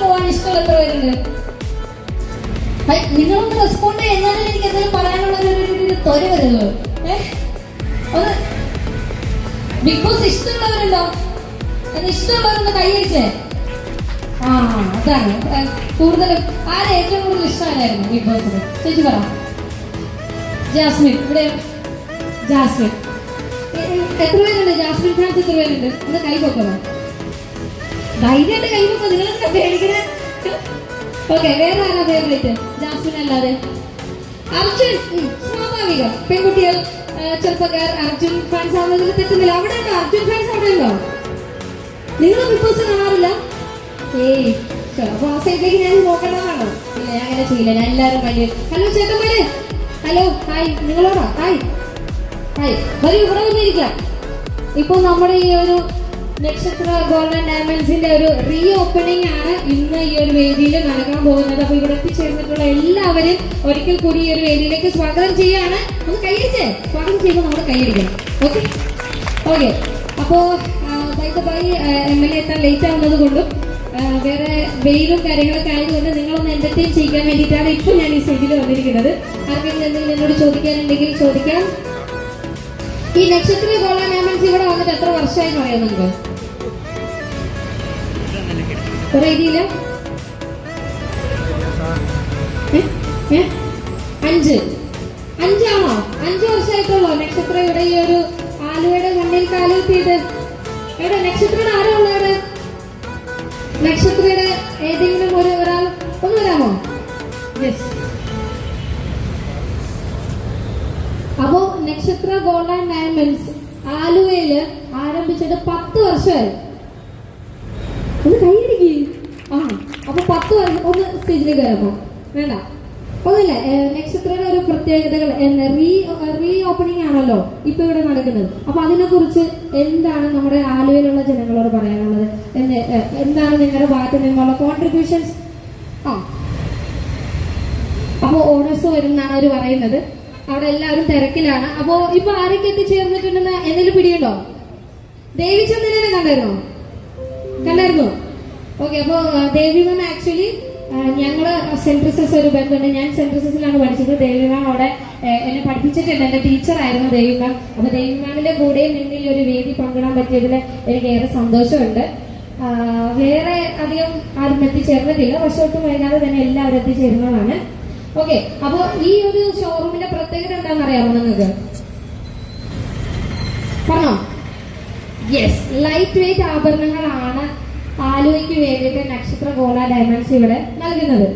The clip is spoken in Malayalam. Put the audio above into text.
പോകാൻ ഇഷ്ടമുള്ള എത്ര പേരുണ്ട്? നിങ്ങളൊന്ന് റെസ്പോണ്ട് എന്നാലും എനിക്ക് എന്തെങ്കിലും പറയാനുള്ള ഒരു ത്വര വരുള്ളൂ. ഒന്ന് ബിഗ് ബോസ് ഇഷ്ടമുള്ളവരുണ്ടോ? ഇഷ്ടമുള്ളവരൊന്ന് കൈയടിച്ചേ. ആ അതാണ് കൂടുതലും. ആരെ ഏറ്റവും കൂടുതൽ ഇഷ്ടമല്ലായിരുന്നു ബിഗ് ബോസിന്? ചേച്ചി പറ. ജാസ്മിൻ. ഇവിടെ ജാസ്മിൻ. എത്ര പേരുണ്ട് ജാസ്മിൻ ഫാൻസ്? എത്ര പേരുണ്ട്? ഒന്ന് കൈ പൊക്കണോ? ധൈര്യമായിട്ട് കൈ പൊക്കോ. നിങ്ങളെന്താ പേടിക്കണേ? ഓക്കെ, വേറെ ആരാ ഫേവറേറ്റ് ജാസ്മിൻ അല്ലാതെ? അർജുൻ. സ്വാഭാവികം, പെൺകുട്ടികൾ ചെറുപ്പക്കാർ അർജുൻ ഫാൻസ് ആവുന്നതിൽ തെറ്റുന്നില്ല. അവിടെ ഉണ്ടോ അർജുൻ ഫാൻസ്? അവിടെ ഉണ്ടോ? നിങ്ങൾ ബിഗ് ബോസ് കാണാറില്ല? ഏയ് അപ്പൊ ആ സൈഡിലേക്ക് ഞാൻ നോക്കണമെന്നാണോ? ഇല്ല, ഞാൻ അങ്ങനെ ചെയ്യില്ല. ഞാൻ എല്ലാവരും വലിയ ഹലോ ചേട്ടന്മാര്, ഹലോ ഹായ്. നിങ്ങളോടാ ഹായ് ഹായ്. വരൂ, ഇവിടെ വന്നിരിക്കാം. ഇപ്പൊ നമ്മുടെ ഈ ഒരു നക്ഷത്ര ഗോൾഡൻ ഡയമണ്ട്സിന്റെ ഒരു റീ ഓപ്പണിംഗ് ആണ് ഇന്ന് ഈ ഒരു വേദിയിൽ നടക്കാൻ പോകുന്നത്. അപ്പൊ ഇവിടെ എത്തിച്ചേർന്നിട്ടുള്ള എല്ലാവരും ഒരിക്കൽ കൂടി ഈ ഒരു വേദിയിലേക്ക് സ്വാഗതം ചെയ്യാണ്. ഒന്ന് കൈയടിച്ചേ. സ്വാഗതം ചെയ്യുമ്പോൾ നമ്മൾ കൈയടിക്കണം. Okay okay. അപ്പോ MLA എത്താൻ ലേറ്റ് ആവുന്നത് കൊണ്ടും വേറെ വെയിലും കാര്യങ്ങളൊക്കെ ആയതുകൊണ്ട് നിങ്ങളൊന്ന് എന്റർടൈൻ ചെയ്യാൻ വേണ്ടിയിട്ടാണ് ഇപ്പൊ ഞാൻ ഈ സ്റ്റേജിൽ വന്നിരിക്കുന്നത്. ആർക്കെങ്കിലും എന്തെങ്കിലും എന്നോട് ചോദിക്കാനുണ്ടെങ്കിൽ ചോദിക്കാം. ഈ നക്ഷത്ര ഗോൾഡൻ ഡയമണ്ട്സ് ഇവിടെ വന്നിട്ട് എത്ര വർഷമായി പറയാം നമുക്ക്? കുറെ രീതിയില് 5 വർഷമായിട്ടുള്ളൂ നക്ഷത്ര ഇവിടെ ഈ ഒരു ആലുവയുടെ മണ്ണിൽ കാലുകുത്തിയിട്ട്. എവിടെ നക്ഷത്രയുടെ ആരോ ഉള്ളവിടെ? നക്ഷത്രയുടെ ഏതെങ്കിലും ഒരാൾ ഒന്ന് വരാമോ? യെസ്. അപ്പോ നക്ഷത്ര ഗോൾഡൻ ഡയമണ്ട്സ് ആലുവയില് ആരംഭിച്ചിട്ട് 10 വർഷമായി. ഒന്ന് കൈയടിക്ക്. ആ അപ്പൊ 10 വർഷം. ഒന്ന് സ്റ്റേജിലേക്ക് വരാമോ? വേണ്ട, ഒന്നുമില്ല. നക്ഷത്രയുടെ ഒരു പ്രത്യേകതകൾ റീ ഓപ്പണിംഗ് ആണല്ലോ ഇപ്പൊ ഇവിടെ നടക്കുന്നത്. അപ്പൊ അതിനെ കുറിച്ച് എന്താണ് നമ്മുടെ ആലുവയിലുള്ള ജനങ്ങളോട് പറയാനുള്ളത്? എന്താണ് നിങ്ങളുടെ ഭാഗത്ത് നിന്നുള്ള കോൺട്രിബ്യൂഷൻസ്? അപ്പൊ ഓണേഴ്സ് വരുന്നാണ് അവര് പറയുന്നത്. അവിടെ എല്ലാവരും തിരക്കിലാണ്. അപ്പോ ഇപ്പൊ ആരൊക്കെ എത്തിച്ചേർന്നിട്ടുണ്ടെന്ന് എന്തെങ്കിലും പിടിയുണ്ടോ? ദേവിചന്ദ്രനെ കണ്ടായിരുന്നു? ഓക്കെ. അപ്പോ ദേവി മാം ആക്ച്വലി ഞങ്ങള് സെന്റ് ക്രിസസ് ഒരു ബന്ധമുണ്ട്. ഞാൻ സെന്റ് ക്രിസസിലാണ് പഠിച്ചത്. ദേവി മാം അവിടെ എന്നെ പഠിപ്പിച്ചിട്ടുണ്ട്. എന്റെ ടീച്ചറായിരുന്നു ദേവി മാം. അപ്പൊ ദേവി മാമിന്റെ കൂടെ നിന്ന് ഈ ഒരു വേദി പങ്കിടാൻ പറ്റിയതിൽ എനിക്ക് ഏറെ സന്തോഷമുണ്ട്. വേറെ അധികം ആരും എത്തിച്ചേർന്നിട്ടില്ല. പക്ഷെ ഒട്ടും വൈകാതെ തന്നെ എല്ലാവരും എത്തിച്ചേരുന്നതാണ്. ഓക്കെ. അപ്പൊ ഈ ഒരു ഷോറൂമിന്റെ പ്രത്യേകത എന്താണെന്ന് അറിയാമോ നിങ്ങൾക്ക്? പറഞ്ഞോ. യെസ്, ലൈറ്റ് വെയിറ്റ് ആഭരണങ്ങളാണ് ആലുവയ്ക്ക് വേണ്ടിയിട്ട് നക്ഷത്ര ഗോൾഡൻ ഡയമണ്ട്സ് ഇവിടെ നൽകുന്നത്.